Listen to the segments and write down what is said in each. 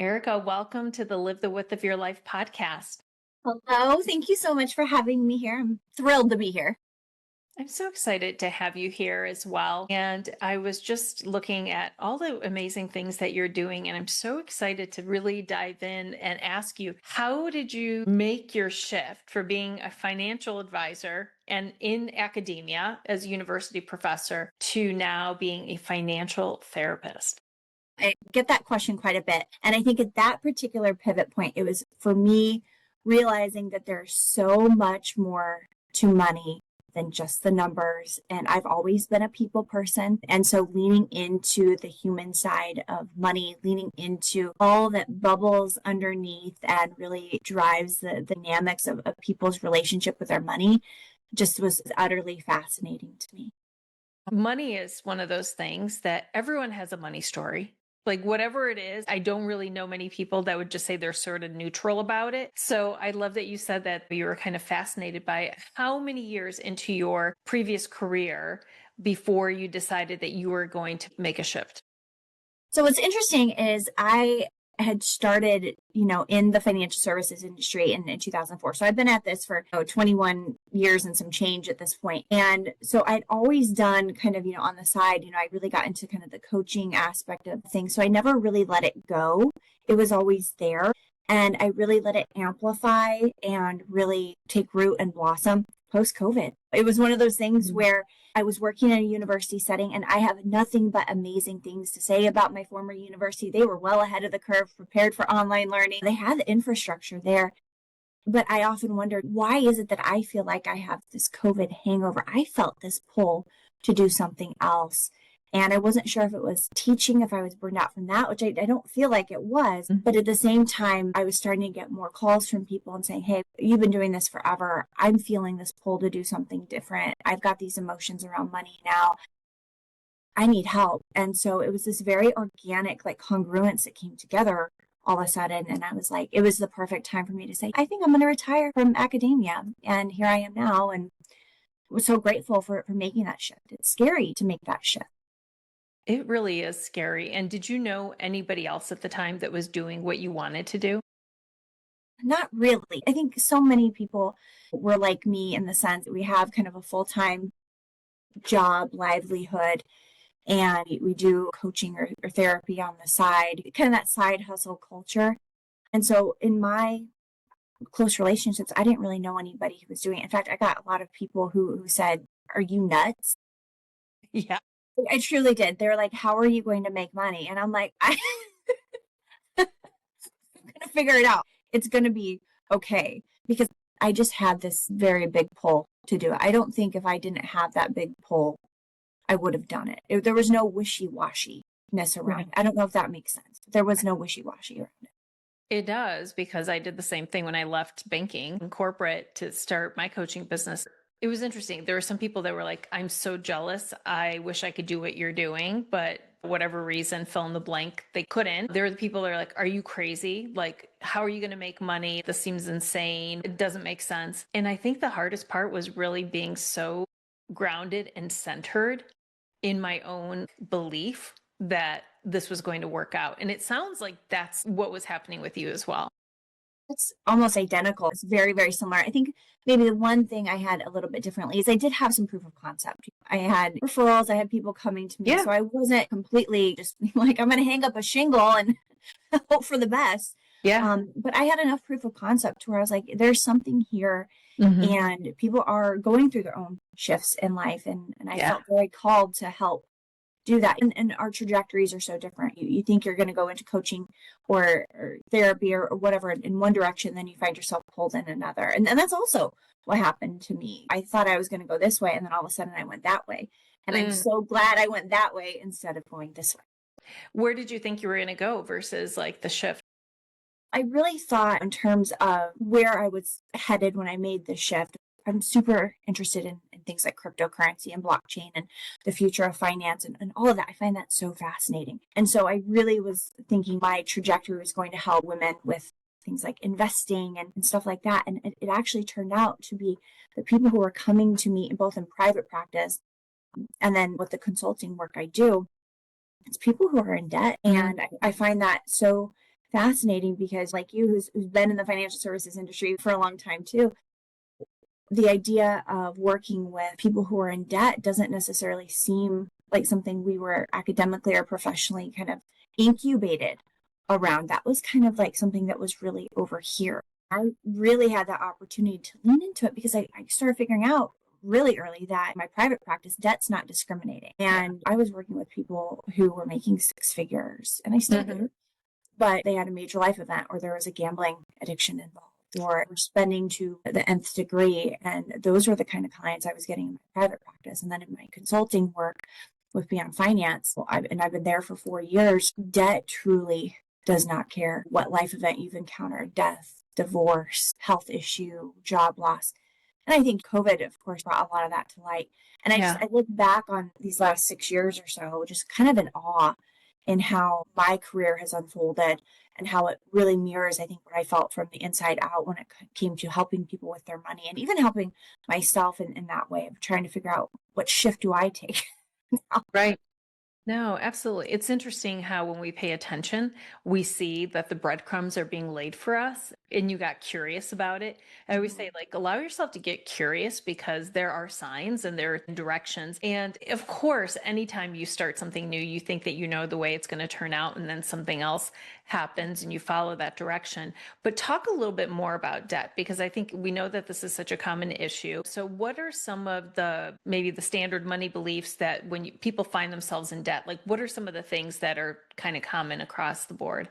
Erika, welcome to the Live the Width of Your Life podcast. Hello. Thank you so much for having me here. I'm thrilled to be here. I'm so excited to have you here as well. And I was just looking at all the amazing things that you're doing, and I'm so excited to really dive in and ask you, how did you make your shift for being a financial advisor and in academia as a university professor to now being a financial therapist? I get that question quite a bit. And I think at that particular pivot point, it was for me realizing that there's so much more to money than just the numbers. And I've always been a people person. And so leaning into the human side of money, leaning into all that bubbles underneath and really drives the dynamics of people's relationship with their money just was utterly fascinating to me. Money is one of those things that everyone has a money story. Like whatever it is, I don't really know many people that would just say they're sort of neutral about it. So I love that you said that you were kind of fascinated by it. How many years into your previous career before you decided that you were going to make a shift? So what's interesting is I had started, in the financial services industry in 2004. So I've been at this for 21 years and some change at this point. And so I'd always done kind of, on the side, I really got into kind of the coaching aspect of things. So I never really let it go. It was always there. And I really let it amplify and really take root and blossom post-COVID. It was one of those things where I was working in a university setting and I have nothing but amazing things to say about my former university. They were well ahead of the curve, prepared for online learning. They had the infrastructure there. But I often wondered, why is it that I feel like I have this COVID hangover? I felt this pull to do something else. And I wasn't sure if it was teaching, if I was burned out from that, which I don't feel like it was. But at the same time, I was starting to get more calls from people and saying, hey, you've been doing this forever. I'm feeling this pull to do something different. I've got these emotions around money now. I need help. And so it was this very organic, congruence that came together all of a sudden. And I was like, it was the perfect time for me to say, I think I'm going to retire from academia. And here I am now. And was so grateful for making that shift. It's scary to make that shift. It really is scary. And did you know anybody else at the time that was doing what you wanted to do? Not really. I think so many people were like me in the sense that we have kind of a full-time job, livelihood, and we do coaching or therapy on the side, kind of that side hustle culture. And so in my close relationships, I didn't really know anybody who was doing it. In fact, I got a lot of people who said, are you nuts? Yeah. I truly did. They're like, how are you going to make money? And I'm like, I'm going to figure it out. It's going to be okay. Because I just had this very big pull to do it. I don't think if I didn't have that big pull, I would have done it. There was no wishy-washiness around it. I don't know if that makes sense. There was no wishy-washy around it. It does, because I did the same thing when I left banking and corporate to start my coaching business. It was interesting. There were some people that were like, I'm so jealous. I wish I could do what you're doing, but for whatever reason, fill in the blank, they couldn't. There are the people that are like, are you crazy? Like, how are you going to make money? This seems insane. It doesn't make sense. And I think the hardest part was really being so grounded and centered in my own belief that this was going to work out. And it sounds like that's what was happening with you as well. It's almost identical. It's very, very similar. I think maybe the one thing I had a little bit differently is I did have some proof of concept. I had referrals. I had people coming to me. Yeah. So I wasn't completely just like, I'm going to hang up a shingle and hope for the best. Yeah. But I had enough proof of concept where I was like, there's something here. Mm-hmm. And people are going through their own shifts in life. And I felt very called to help do that. And our trajectories are so different. You think you're going to go into coaching or therapy or whatever in one direction, then you find yourself pulled in another. And that's also what happened to me. I thought I was going to go this way, and then all of a sudden I went that way. And I'm so glad I went that way instead of going this way. Where did you think you were going to go versus like the shift? I really thought in terms of where I was headed when I made the shift. I'm super interested in things like cryptocurrency and blockchain and the future of finance and all of that. I find that so fascinating. And so I really was thinking my trajectory was going to help women with things like investing and stuff like that. And it actually turned out to be the people who were coming to me both in private practice and then with the consulting work I do. It's people who are in debt. And I find that so fascinating because, like you, who's been in the financial services industry for a long time too, the idea of working with people who are in debt doesn't necessarily seem like something we were academically or professionally kind of incubated around. That was kind of like something that was really over here. I really had that opportunity to lean into it because I started figuring out really early that in my private practice, debt's not discriminating. And I was working with people who were making six figures, and I still do, but they had a major life event or there was a gambling addiction involved or spending to the nth degree. And those were the kind of clients I was getting in my private practice. And then in my consulting work with Beyond Finance, I've been there for 4 years. Debt truly does not care what life event you've encountered: death, divorce, health issue, job loss. And I think COVID, of course, brought a lot of that to light. And I look back on these last 6 years or so, just kind of in awe in how my career has unfolded and how it really mirrors, I think, what I felt from the inside out when it came to helping people with their money and even helping myself in that way of trying to figure out what shift do I take now. Right. No, absolutely. It's interesting how when we pay attention, we see that the breadcrumbs are being laid for us and you got curious about it. I always say, like, allow yourself to get curious because there are signs and there are directions. And of course, anytime you start something new, you think that you know the way it's going to turn out, and then something else happens and you follow that direction. But talk a little bit more about debt, because I think we know that this is such a common issue. So what are some of the, maybe the standard money beliefs that when people find themselves in debt, like what are some of the things that are kind of common across the board?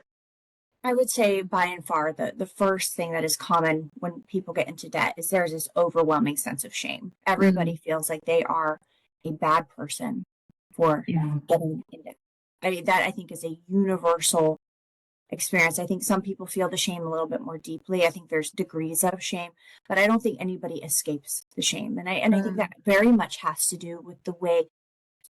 I would say by and far the first thing that is common when people get into debt is there's this overwhelming sense of shame. Everybody feels like they are a bad person for getting in debt. I mean, that I think is a universal experience. I think some people feel the shame a little bit more deeply. I think there's degrees of shame, but I don't think anybody escapes the shame. And I think that very much has to do with the way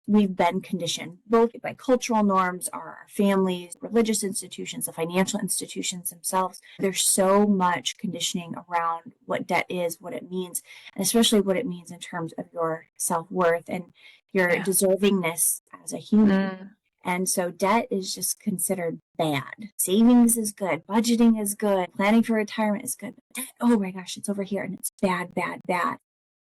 we've been conditioned, both by cultural norms, our families, religious institutions, the financial institutions themselves. There's so much conditioning around what debt is, what it means, and especially what it means in terms of your self-worth and your deservingness as a human. And so debt is just considered bad. Savings is good. Budgeting is good. Planning for retirement is good. But debt, oh my gosh, it's over here and it's bad, bad, bad.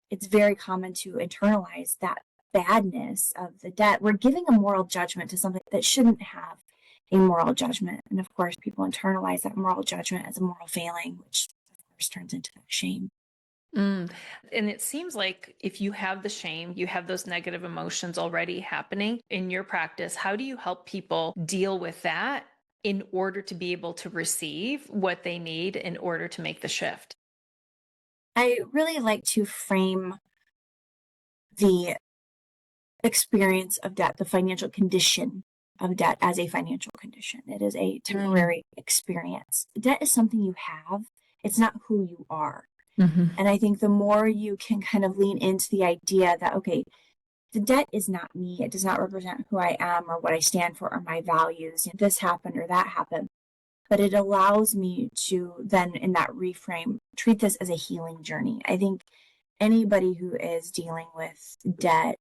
It's very common to internalize that badness of the debt. We're giving a moral judgment to something that shouldn't have a moral judgment. And of course, people internalize that moral judgment as a moral failing, which of course turns into that shame. And it seems like if you have the shame, you have those negative emotions already happening in your practice. How do you help people deal with that in order to be able to receive what they need in order to make the shift? I really like to frame the experience of debt, the financial condition of debt, as a financial condition. It is a temporary experience. Debt is something you have, it's not who you are. And I think the more you can kind of lean into the idea that, okay, the debt is not me, it does not represent who I am or what I stand for or my values. This happened or that happened. But it allows me to then, in that reframe, treat this as a healing journey. I think anybody who is dealing with debt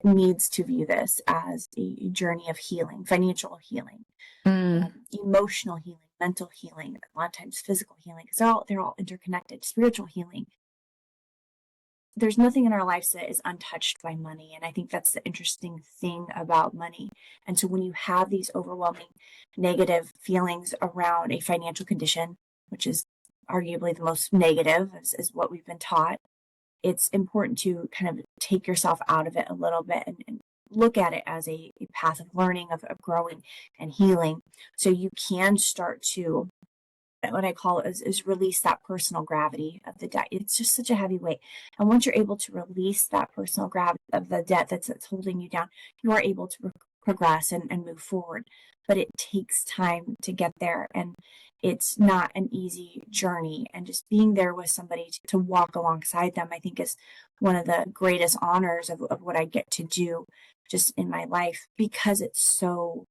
needs to view this as a journey of healing, financial healing, emotional healing, mental healing, a lot of times physical healing, because they're all interconnected, spiritual healing. There's nothing in our lives that is untouched by money. And I think that's the interesting thing about money. And so when you have these overwhelming negative feelings around a financial condition, which is arguably the most negative, is what we've been taught, it's important to kind of take yourself out of it a little bit and look at it as a path of learning, of growing and healing. So you can start to, what I call it is release that personal gravity of the debt. It's just such a heavy weight. And once you're able to release that personal gravity of the debt that's holding you down, you are able to progress and move forward. But it takes time to get there. And it's not an easy journey. And just being there with somebody to walk alongside them, I think is one of the greatest honors of what I get to do just in my life, because it's so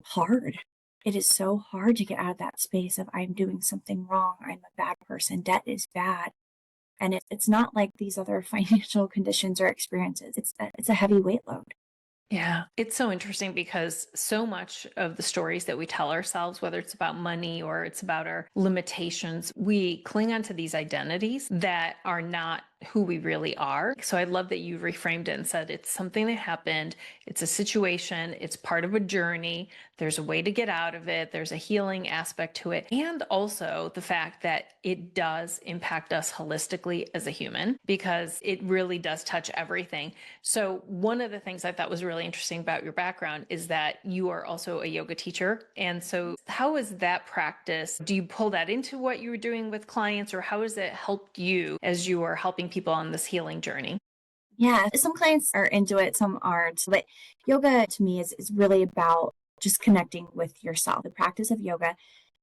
hard. It is so hard to get out of that space of I'm doing something wrong. I'm a bad person. Debt is bad. And it's not like these other financial conditions or experiences. It's a heavy weight load. Yeah, it's so interesting because so much of the stories that we tell ourselves, whether it's about money or it's about our limitations, we cling onto these identities that are not who we really are. So I love that you reframed it and said it's something that happened, it's a situation, it's part of a journey, there's a way to get out of it, there's a healing aspect to it, and also the fact that it does impact us holistically as a human because it really does touch everything. So one of the things I thought was really interesting about your background is that you are also a yoga teacher. And so how is that practice? Do you pull that into what you were doing with clients, or how has it helped you as you are helping people on this healing journey? Yeah, some clients are into it, some aren't. But yoga to me is really about just connecting with yourself. The practice of yoga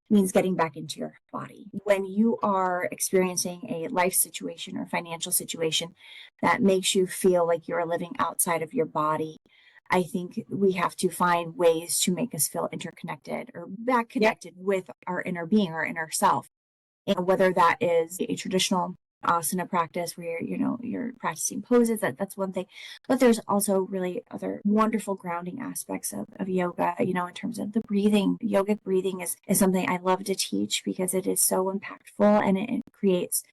means getting back into your body. When you are experiencing a life situation or financial situation that makes you feel like you're living outside of your body, I think we have to find ways to make us feel interconnected or back Yep. connected with our inner being, our inner self. And whether that is a traditional asana practice where you're practicing poses, that's one thing. But there's also really other wonderful grounding aspects of yoga, in terms of the breathing. Yogic breathing is something I love to teach because it is so impactful, and it creates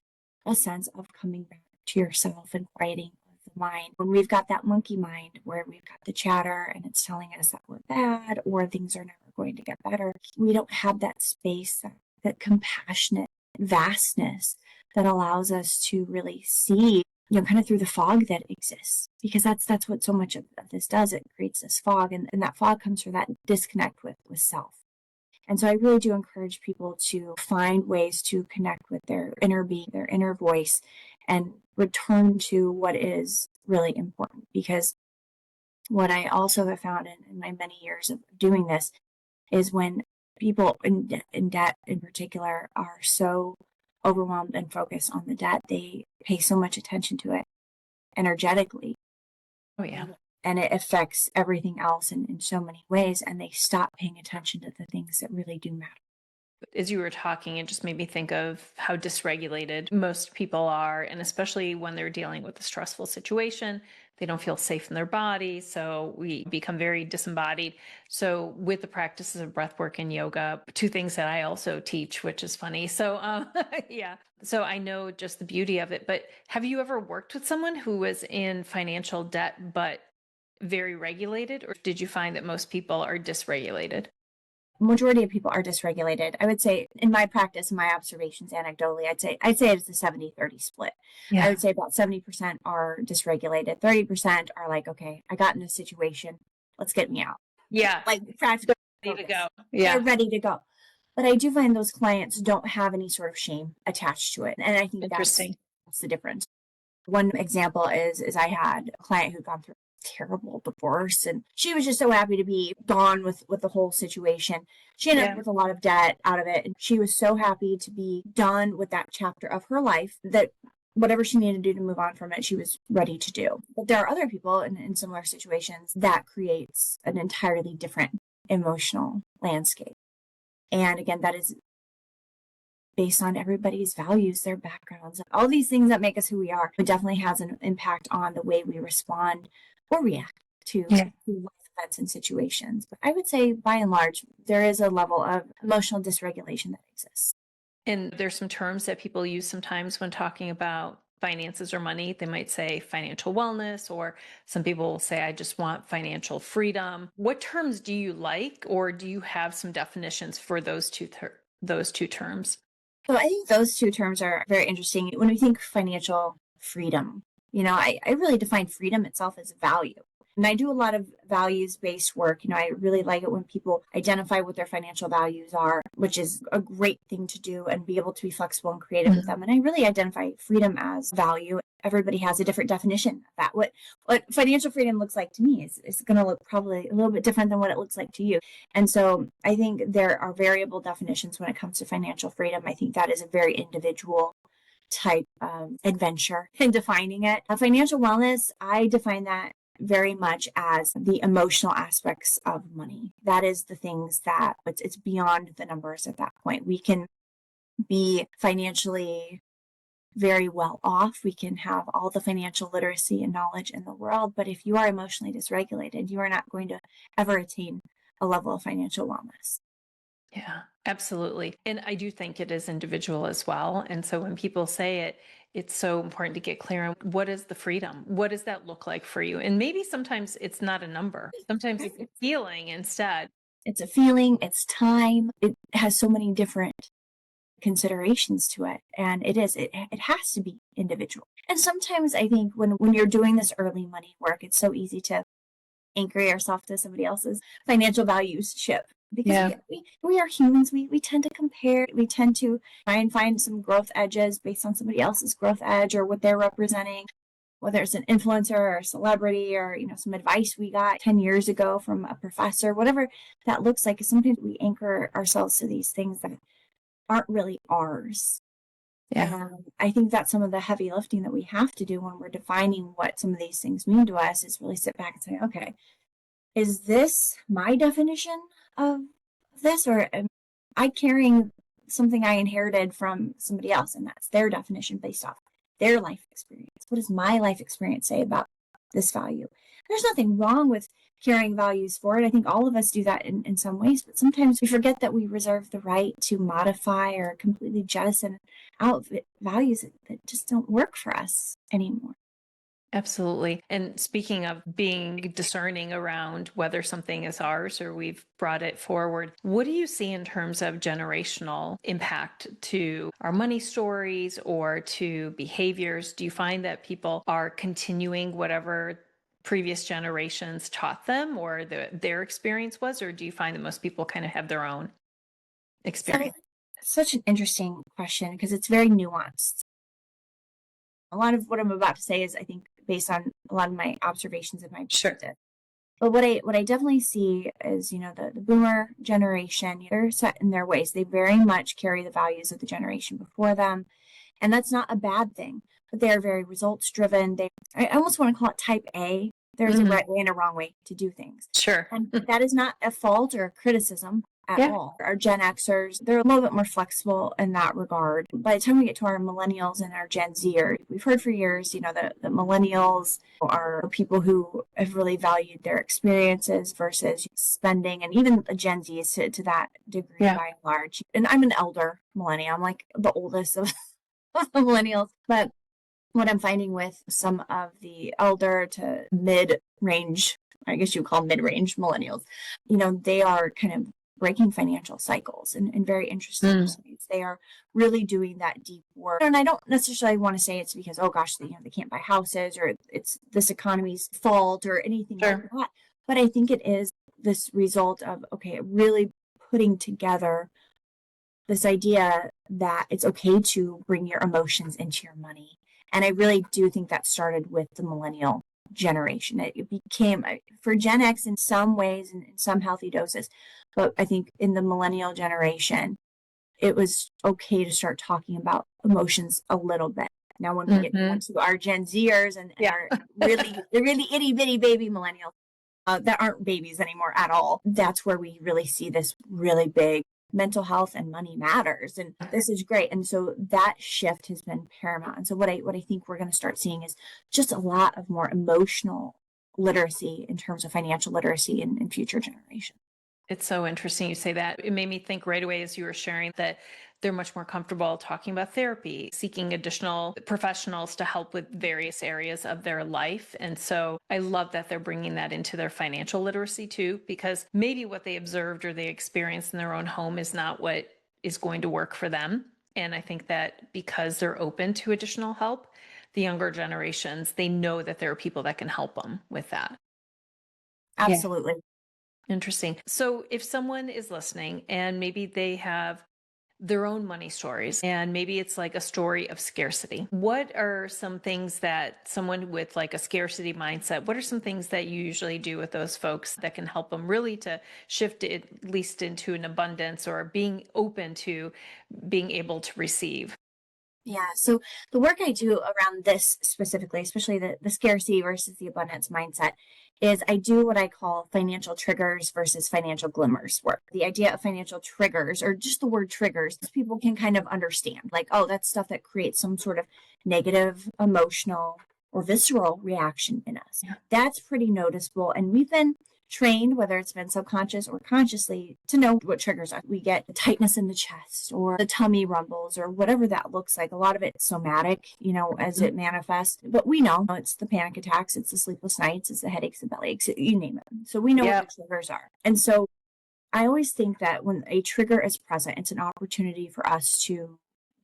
a sense of coming back to yourself and quieting the mind. When we've got that monkey mind where we've got the chatter and it's telling us that we're bad or things are never going to get better, we don't have that space, that compassionate vastness that allows us to really see, kind of through the fog that exists. Because that's what so much of this does. It creates this fog, and that fog comes from that disconnect with self. And so I really do encourage people to find ways to connect with their inner being, their inner voice, and return to what is really important. Because what I also have found in my many years of doing this is when people in debt in particular are so overwhelmed and focused on the debt, they pay so much attention to it energetically, Oh, yeah. and it affects everything else in so many ways, and they stop paying attention to the things that really do matter. As you were talking, it just made me think of how dysregulated most people are. And especially when they're dealing with a stressful situation, they don't feel safe in their body. So we become very disembodied. So, with the practices of breath work and yoga, two things that I also teach, which is funny. So, yeah. So, I know just the beauty of it. But have you ever worked with someone who was in financial debt, but very regulated? Or did you find that most people are dysregulated? Majority of people are dysregulated. I would say in my practice, in my observations anecdotally, I'd say it's a 70-30 split. I Yeah. would say about 70% are dysregulated. 30% are like, okay, I got in this situation. Let's get me out. Yeah. Like practical Ready to focus. go. They're Yeah. ready to go. But I do find those clients don't have any sort of shame attached to it. And I think that's Interesting. that's the difference. One example is I had a client who'd gone through a terrible divorce, and she was just so happy to be gone with the whole situation. She ended up Yeah. with a lot of debt out of it, and she was so happy to be done with that chapter of her life that whatever she needed to do to move on from it, she was ready to do. But there are other people in similar situations that creates an entirely different emotional landscape. And again, that is based on everybody's values, their backgrounds, all these things that make us who we are. It definitely has an impact on the way we respond or react Yeah. to life events and situations. But I would say by and large, there is a level of emotional dysregulation that exists. And there's some terms that people use sometimes when talking about finances or money. They might say financial wellness, or some people will say, I just want financial freedom. What terms do you like, or do you have some definitions for those two terms? So I think those two terms are very interesting. When we think financial freedom, I really define freedom itself as value. And I do a lot of values based work. I really like it when people identify what their financial values are, which is a great thing to do and be able to be flexible and creative with them. And I really identify freedom as value. Everybody has a different definition of that. What financial freedom looks like to me is going to look probably a little bit different than what it looks like to you. And so I think there are variable definitions when it comes to financial freedom. I think that is a very individual type of adventure in defining it. Financial wellness, I define that very much as the emotional aspects of money. That is the things that it's beyond the numbers at that point. We can be financially very well off. We can have all the financial literacy and knowledge in the world, but if you are emotionally dysregulated, you are not going to ever attain a level of financial wellness. Yeah, absolutely. And I do think it is individual as well. And so when people say it, it's so important to get clear on what is the freedom? What does that look like for you? And maybe sometimes it's not a number. Sometimes it's a feeling instead. It's a feeling, it's time. It has so many different considerations to it. And it has to be individual. And sometimes I think when you're doing this early money work, it's so easy to anchor yourself to somebody else's financial values ship. Because Yeah. we are humans. We tend to compare. We tend to try and find some growth edges based on somebody else's growth edge or what they're representing, whether it's an influencer or a celebrity or, some advice we got 10 years ago from a professor, whatever that looks like. Sometimes we anchor ourselves to these things that aren't really ours. Yeah. And I think that's some of the heavy lifting that we have to do when we're defining what some of these things mean to us, is really sit back and say, okay, is this my definition of this, or am I carrying something I inherited from somebody else, and that's their definition based off their life experience? What does my life experience say about this value? There's nothing wrong with carrying values forward. I think all of us do that in some ways, but sometimes we forget that we reserve the right to modify or completely jettison out values that just don't work for us anymore. Absolutely. And speaking of being discerning around whether something is ours or we've brought it forward, what do you see in terms of generational impact to our money stories or to behaviors? Do you find that people are continuing whatever previous generations taught them or their experience was, or do you find that most people kind of have their own experience? Such an interesting question because it's very nuanced. A lot of what I'm about to say is, I think, based on a lot of my observations in my perspective. But what I definitely see is, the boomer generation, they're set in their ways. They very much carry the values of the generation before them. And that's not a bad thing, but they are very results driven. I almost want to call it type A. There's a right way and a wrong way to do things. Sure. And that is not a fault or a criticism at all. Our Gen Xers, they're a little bit more flexible in that regard. By the time we get to our millennials and our Gen Zers, we've heard for years, the millennials are people who have really valued their experiences versus spending, and even the Gen Z is to that degree by and large. And I'm an elder millennial. I'm like the oldest of the millennials. But what I'm finding with some of the elder to mid-range, I guess you would call mid-range millennials, they are kind of breaking financial cycles in very interesting ways. They are really doing that deep work. And I don't necessarily want to say it's because, oh gosh, they can't buy houses or it's this economy's fault or anything like that. But I think it is this result of, okay, really putting together this idea that it's okay to bring your emotions into your money. And I really do think that started with the millennial generation. It became, for Gen X in some ways, in some healthy doses, but I think in the millennial generation, it was okay to start talking about emotions a little bit. Now, when we get into our Gen Zers and our the really itty bitty baby millennials that aren't babies anymore at all, that's where we really see this really big mental health and money matters. And this is great. And so that shift has been paramount. And so what I think we're going to start seeing is just a lot of more emotional literacy in terms of financial literacy in future generations. It's so interesting you say that. It made me think right away as you were sharing that they're much more comfortable talking about therapy, seeking additional professionals to help with various areas of their life. And so I love that they're bringing that into their financial literacy too, because maybe what they observed or they experienced in their own home is not what is going to work for them. And I think that because they're open to additional help, the younger generations, they know that there are people that can help them with that. Absolutely. Interesting. So if someone is listening and maybe they have their own money stories and maybe it's like a story of scarcity, what are some things that someone with like a scarcity mindset, what are some things that you usually do with those folks that can help them really to shift it at least into an abundance or being open to being able to receive? Yeah. So the work I do around this specifically, especially the scarcity versus the abundance mindset, is I do what I call financial triggers versus financial glimmers work. The idea of financial triggers, or just the word triggers, people can kind of understand, like, oh, that's stuff that creates some sort of negative, emotional, or visceral reaction in us. Yeah. That's pretty noticeable. And we've been trained, whether it's been subconscious or consciously, to know what triggers are. We get tightness in the chest or the tummy rumbles or whatever that looks like. A lot of it's somatic, as it manifests. But we know it's the panic attacks, it's the sleepless nights, it's the headaches, the belly aches, you name it. So we know what the triggers are. And so I always think that when a trigger is present, it's an opportunity for us to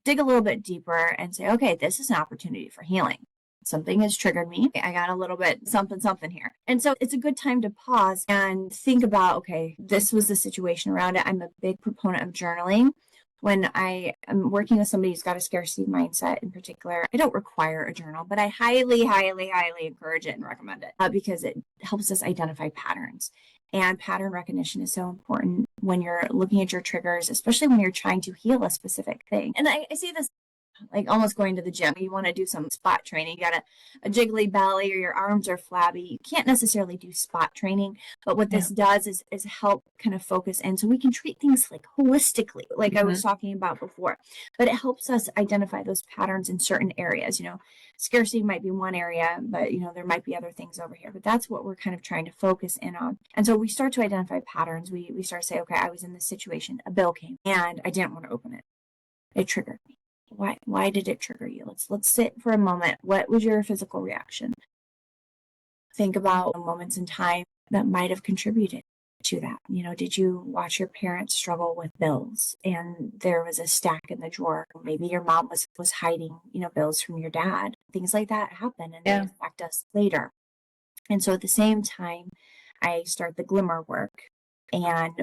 dig a little bit deeper and say, okay, this is an opportunity for healing. Something has triggered me. I got a little bit something here. And so it's a good time to pause and think about, okay, this was the situation around it. I'm a big proponent of journaling. When I am working with somebody who's got a scarcity mindset in particular, I don't require a journal, but I highly, highly, highly encourage it and recommend it because it helps us identify patterns. And pattern recognition is so important when you're looking at your triggers, especially when you're trying to heal a specific thing. And I see this like almost going to the gym. You want to do some spot training. You got a jiggly belly or your arms are flabby. You can't necessarily do spot training, but what this does is help kind of focus in so we can treat things like holistically, like I was talking about before. But it helps us identify those patterns in certain areas. Scarcity might be one area, but there might be other things over here. But that's what we're kind of trying to focus in on. And so we start to identify patterns. We start to say, okay, I was in this situation. A bill came and I didn't want to open it. It triggered me. Why did it trigger you? Let's sit for a moment. What was your physical reaction? Think about moments in time that might have contributed to that. Did you watch your parents struggle with bills and there was a stack in the drawer? Maybe your mom was hiding, bills from your dad. Things like that happen and they affect us later. And so at the same time, I start the glimmer work. And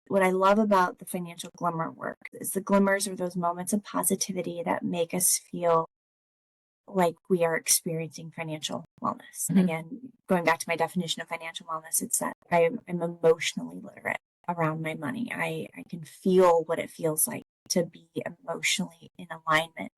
what I love about the financial glimmer work is the glimmers are those moments of positivity that make us feel like we are experiencing financial wellness. Again, going back to my definition of financial wellness, it's that I'm emotionally literate around my money. I can feel what it feels like to be emotionally in alignment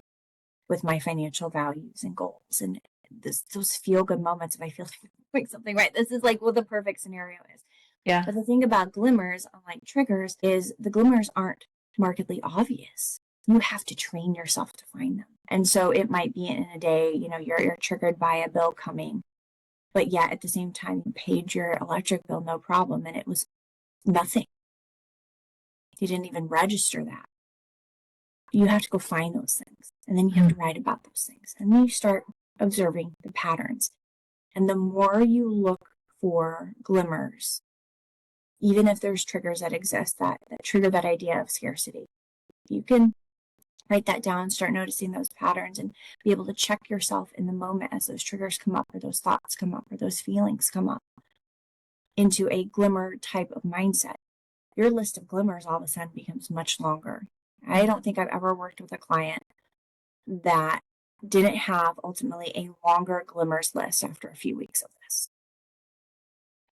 with my financial values and goals. And those feel good moments if I feel like I'm doing something right. This is like what the perfect scenario is. Yeah. But the thing about glimmers, unlike triggers, is the glimmers aren't markedly obvious. You have to train yourself to find them. And so it might be in a day, you're triggered by a bill coming, but yet at the same time, you paid your electric bill, no problem. And it was nothing. You didn't even register that. You have to go find those things. And then you have to write about those things. And then you start observing the patterns. And the more you look for glimmers, even if there's triggers that exist that trigger that idea of scarcity, you can write that down, start noticing those patterns and be able to check yourself in the moment as those triggers come up or those thoughts come up or those feelings come up into a glimmer type of mindset. Your list of glimmers all of a sudden becomes much longer. I don't think I've ever worked with a client that didn't have ultimately a longer glimmers list after a few weeks of this.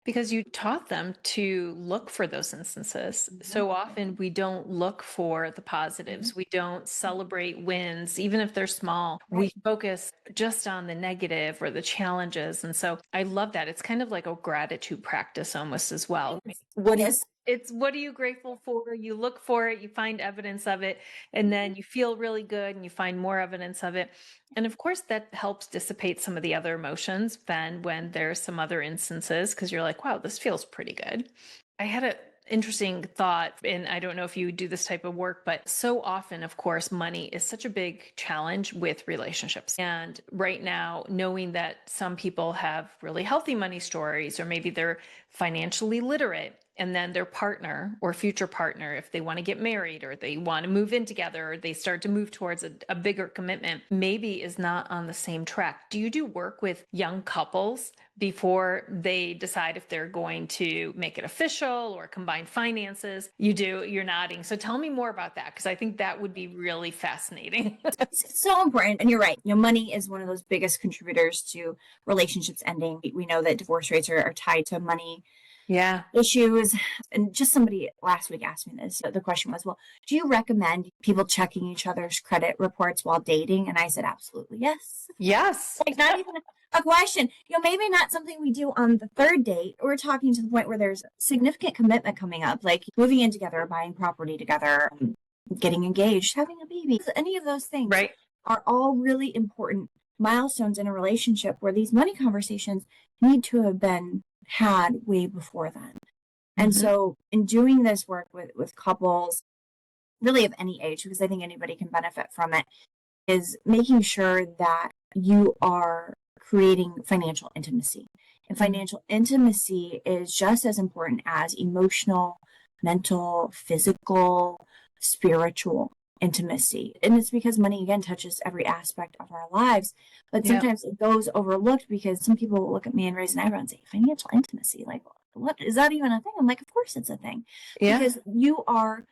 Because you taught them to look for those instances. So often we don't look for the positives. We don't celebrate wins, even if they're small. We focus just on the negative or the challenges. And so I love that. It's kind of like a gratitude practice almost as well. It's what are you grateful for? You look for it, you find evidence of it, and then you feel really good and you find more evidence of it. And of course, that helps dissipate some of the other emotions then when there's some other instances, because you're like, wow, this feels pretty good. I had an interesting thought, and I don't know if you do this type of work, but so often, of course, money is such a big challenge with relationships. And right now, knowing that some people have really healthy money stories, or maybe they're financially literate, and then their partner or future partner, if they want to get married or they want to move in together or they start to move towards a bigger commitment, maybe is not on the same track. Do you do work with young couples before they decide if they're going to make it official or combine finances? You do, you're nodding. So tell me more about that, because I think that would be really fascinating. It's so important. And you're right. Money is one of those biggest contributors to relationships ending. We know that divorce rates are tied to money Yeah. issues. And just somebody last week asked me this. The question was, well, do you recommend people checking each other's credit reports while dating? And I said, absolutely, yes. Yes. Like, not even a question. Maybe not something we do on the third date. We're talking to the point where there's significant commitment coming up, like moving in together, buying property together, getting engaged, having a baby. Any of those things Right. are all really important milestones in a relationship where these money conversations need to have been had way before then. And so in doing this work with couples, really of any age, because I think anybody can benefit from it, is making sure that you are creating financial intimacy. And financial intimacy is just as important as emotional, mental, physical, spiritual intimacy. And it's because money, again, touches every aspect of our lives. But Yeah. sometimes it goes overlooked because some people will look at me and raise an eyebrow and say, financial intimacy, like, what is that even a thing? I'm like, of course it's a thing. Yeah. Because you are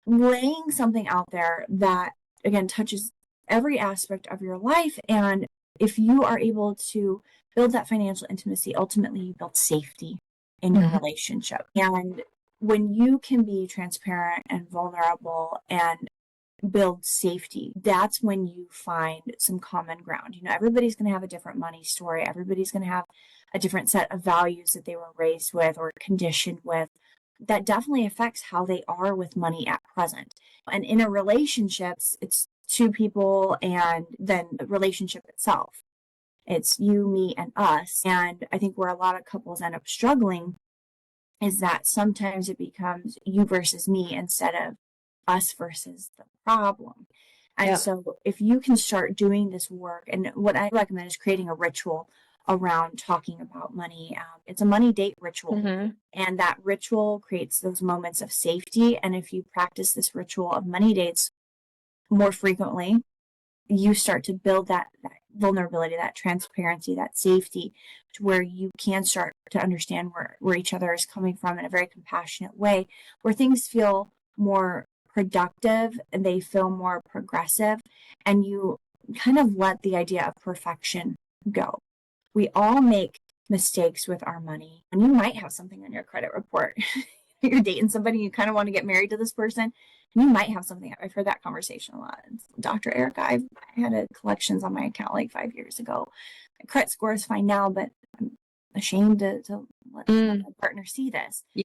laying something out there that, again, touches every aspect of your life. And if you are able to build that financial intimacy, ultimately you build safety in your relationship. And when you can be transparent and vulnerable and build safety, that's when you find some common ground. Everybody's going to have a different money story. Everybody's going to have a different set of values that they were raised with or conditioned with. That definitely affects how they are with money at present. And in a relationships, it's two people and then the relationship itself. It's you, me, and us. And I think where a lot of couples end up struggling is that sometimes it becomes you versus me instead of us versus the problem. And so if you can start doing this work, and what I recommend is creating a ritual around talking about money. It's a money date ritual. And that ritual creates those moments of safety. And if you practice this ritual of money dates more frequently, you start to build that vulnerability, that transparency, that safety, to where you can start to understand where each other is coming from in a very compassionate way, where things feel more productive and they feel more progressive, and you kind of let the idea of perfection go. We all make mistakes with our money, and you might have something on your credit report. You're dating somebody, you kind of want to get married to this person, and you might have something. I've heard that conversation a lot. Dr. Erika, I had a collections on my account like 5 years ago. My credit score is fine now, but I'm ashamed to let my partner see this. The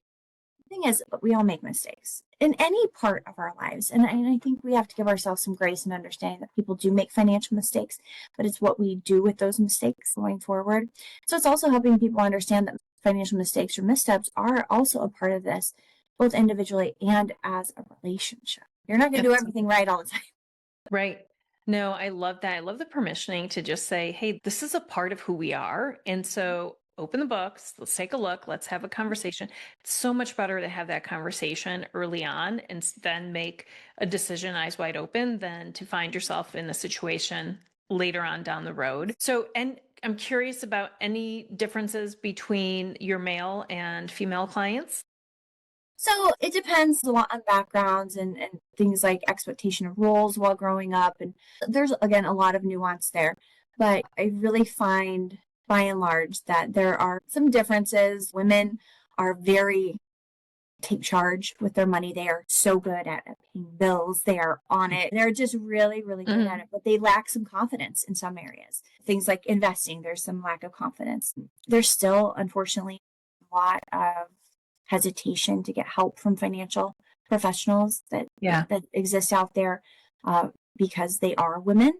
thing is, we all make mistakes in any part of our lives. And I think we have to give ourselves some grace and understanding that people do make financial mistakes, but it's what we do with those mistakes going forward. So it's also helping people understand that financial mistakes or missteps are also a part of this, both individually and as a relationship. You're not going to do everything right all the time. Right. No, I love that. I love the permissioning to just say, hey, this is a part of who we are. And so open the books, let's take a look, let's have a conversation. It's so much better to have that conversation early on and then make a decision eyes wide open than to find yourself in a situation later on down the road. So, and I'm curious about any differences between your male and female clients. So it depends a lot on backgrounds and things like expectation of roles while growing up. And there's, again, a lot of nuance there. But I really find, by and large, that there are some differences. Women are very take charge with their money. They are so good at paying bills. They are on it. They're just really, really good at it, but they lack some confidence in some areas. Things like investing, there's some lack of confidence. There's still, unfortunately, a lot of hesitation to get help from financial professionals that exist out there because they are women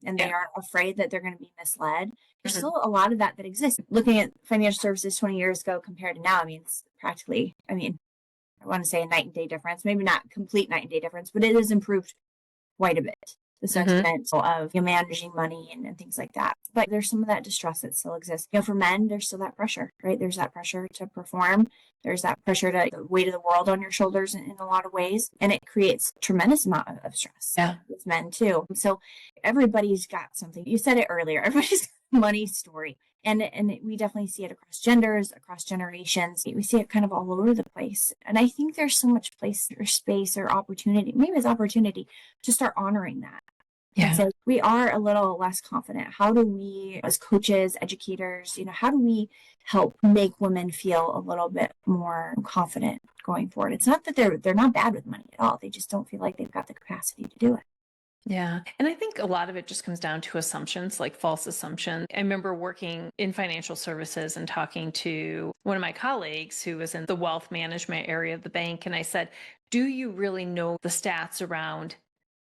and they are afraid that they're going to be misled. There's still a lot of that exists. Looking at financial services 20 years ago compared to now, I mean, it's practically, I want to say a night and day difference, maybe not complete night and day difference, but it has improved quite a bit. The sentiment of managing money and things like that. But there's some of that distrust that still exists. For men, there's still that pressure, right? There's that pressure to perform. There's that pressure to the weight of the world on your shoulders in a lot of ways. And it creates a tremendous amount of stress with men too. So everybody's got something. You said it earlier. Everybody's got a money story. And we definitely see it across genders, across generations. We see it kind of all over the place. And I think there's so much place or space or opportunity, maybe it's opportunity, to start honoring that. and Yeah. say, we are a little less confident. How do we, as coaches, educators, how do we help make women feel a little bit more confident going forward? It's not that they're not bad with money at all. They just don't feel like they've got the capacity to do it. Yeah. And I think a lot of it just comes down to assumptions, like false assumptions. I remember working in financial services and talking to one of my colleagues who was in the wealth management area of the bank. And I said, do you really know the stats around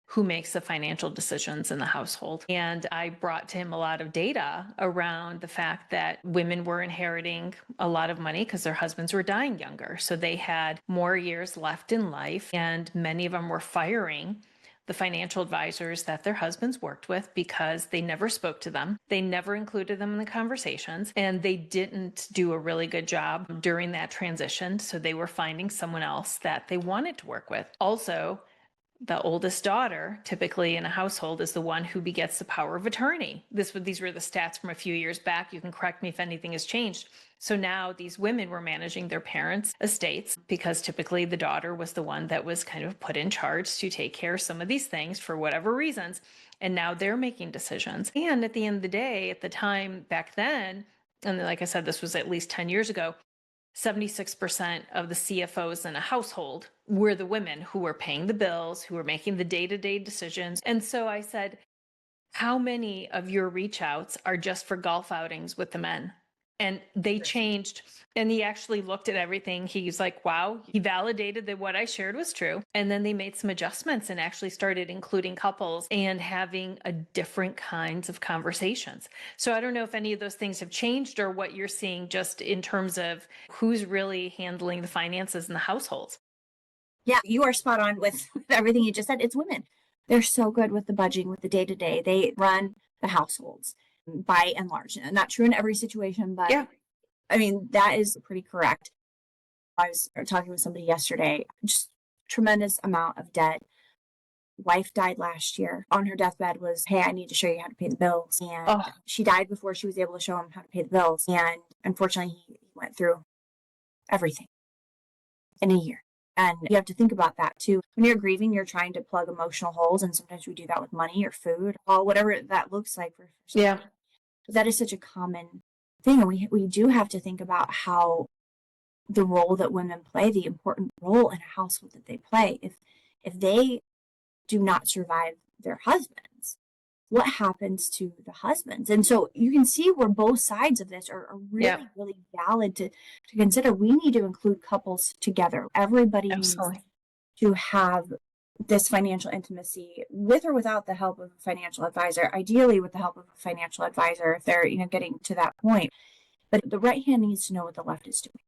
who makes the financial decisions in the household? And I brought to him a lot of data around the fact that women were inheriting a lot of money because their husbands were dying younger. So they had more years left in life, and many of them were firing the financial advisors that their husbands worked with because they never spoke to them. They never included them in the conversations, and they didn't do a really good job during that transition. So they were finding someone else that they wanted to work with. Also, the oldest daughter, typically in a household, is the one who begets the power of attorney. These were the stats from a few years back. You can correct me if anything has changed. So now these women were managing their parents' estates because typically the daughter was the one that was kind of put in charge to take care of some of these things for whatever reasons. And now they're making decisions. And at the end of the day, at the time back then, and like I said, this was at least 10 years ago, 76% of the CFOs in a household were the women who were paying the bills, who were making the day-to-day decisions. And so I said, how many of your reach outs are just for golf outings with the men? And they changed. And he actually looked at everything. He's like, wow, he validated that what I shared was true. And then they made some adjustments and actually started including couples and having a different kinds of conversations. So I don't know if any of those things have changed or what you're seeing just in terms of who's really handling the finances in the households. Yeah, you are spot on with everything you just said. It's women. They're so good with the budgeting, with the day to day. They run the households by and large. Not true in every situation, but Yeah. I mean, that is pretty correct. I was talking with somebody yesterday, just tremendous amount of debt. Wife died last year. On her deathbed was, hey, I need to show you how to pay the bills. And Oh, she died before she was able to show him how to pay the bills. And unfortunately, he went through everything in a year. And you have to think about that too. When you're grieving, you're trying to plug emotional holes. And sometimes we do that with money or food, or whatever that looks like for yeah. somebody. But that is such a common thing. And we do have to think about how the role that women play, the important role in a household that they play. If they do not survive their husbands, what happens to the husbands? And so you can see where both sides of this are Yeah. really, really valid to consider. We need to include couples together. Everybody needs Absolutely. to have this financial intimacy with or without the help of a financial advisor, ideally with the help of a financial advisor if they're, getting to that point. But the right hand needs to know what the left is doing.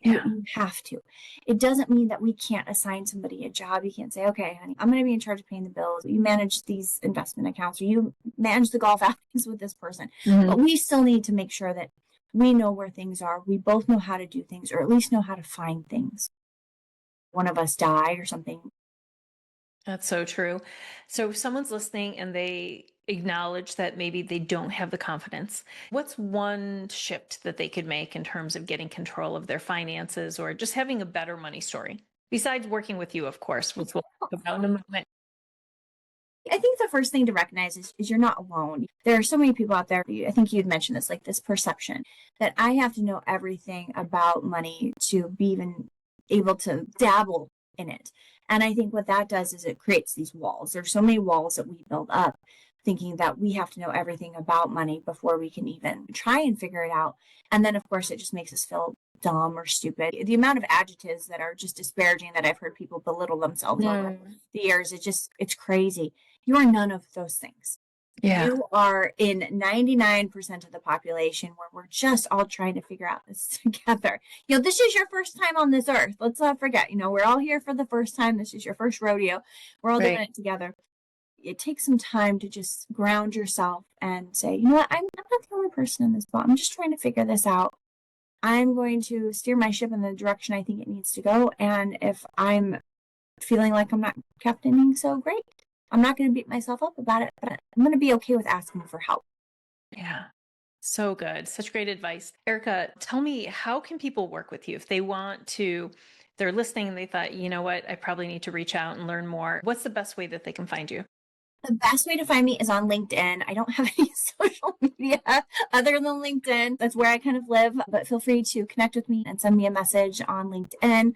Yeah. You have to. It doesn't mean that we can't assign somebody a job. You can't say, okay, honey, I'm going to be in charge of paying the bills. You manage these investment accounts, or you manage the golf outings with this person. But we still need to make sure that we know where things are. We both know how to do things, or at least know how to find things. One of us die or something. That's so true. So if someone's listening and they acknowledge that maybe they don't have the confidence, what's one shift that they could make in terms of getting control of their finances or just having a better money story? Besides working with you, of course, which we'll talk about in a moment. I think the first thing to recognize is you're not alone. There are so many people out there. I think you'd mentioned this, like this perception that I have to know everything about money to be even able to dabble in it. And I think what that does is it creates these walls. There's so many walls that we build up thinking that we have to know everything about money before we can even try and figure it out. And then, of course, it just makes us feel dumb or stupid. The amount of adjectives that are just disparaging that I've heard people belittle themselves over the years, it's crazy. You are none of those things. Yeah. You are in 99% of the population where we're just all trying to figure out this together. This is your first time on this earth. Let's not forget, we're all here for the first time. This is your first rodeo. We're all doing it together. It takes some time to just ground yourself and say, you know what, I'm not the only person in this boat. I'm just trying to figure this out. I'm going to steer my ship in the direction I think it needs to go. And if I'm feeling like I'm not captaining so great, I'm not going to beat myself up about it, but I'm going to be okay with asking for help. Yeah. So good. Such great advice. Erika, tell me, how can people work with you if they want to? They're listening and they thought, you know what, I probably need to reach out and learn more. What's the best way that they can find you? The best way to find me is on LinkedIn. I don't have any social media other than LinkedIn. That's where I kind of live, but feel free to connect with me and send me a message on LinkedIn.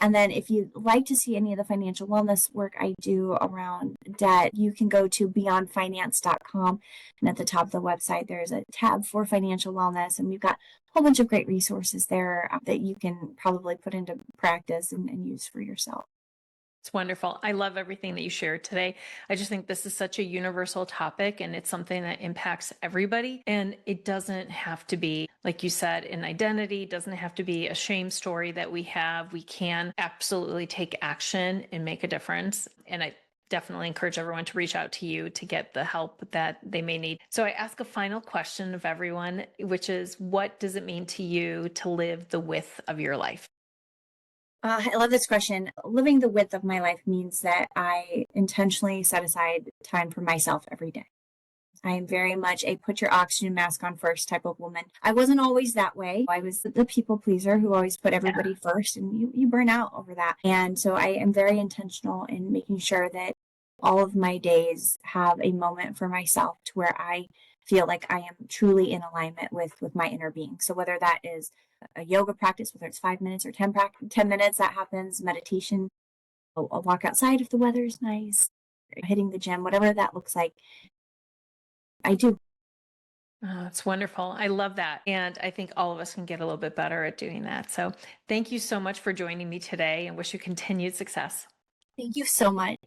And then if you'd like to see any of the financial wellness work I do around debt, you can go to beyondfinance.com. And at the top of the website, there's a tab for financial wellness. And we've got a whole bunch of great resources there that you can probably put into practice and use for yourself. It's wonderful. I love everything that you shared today. I just think this is such a universal topic and it's something that impacts everybody. And it doesn't have to be, like you said, an identity, doesn't have to be a shame story that we have. We can absolutely take action and make a difference. And I definitely encourage everyone to reach out to you to get the help that they may need. So I ask a final question of everyone, which is, what does it mean to you to live the width of your life? I love this question. Living the width of my life means that I intentionally set aside time for myself every day. I am very much a put your oxygen mask on first type of woman. I wasn't always that way. I was the people pleaser who always put everybody first, and you burn out over that. And so I am very intentional in making sure that all of my days have a moment for myself to where I feel like I am truly in alignment with my inner being. So whether that is a yoga practice, whether it's 5 minutes or 10 minutes, that happens, meditation, a walk outside if the weather is nice, hitting the gym, whatever that looks like, I do. Oh, it's wonderful. I love that. And I think all of us can get a little bit better at doing that. So thank you so much for joining me today and wish you continued success. Thank you so much.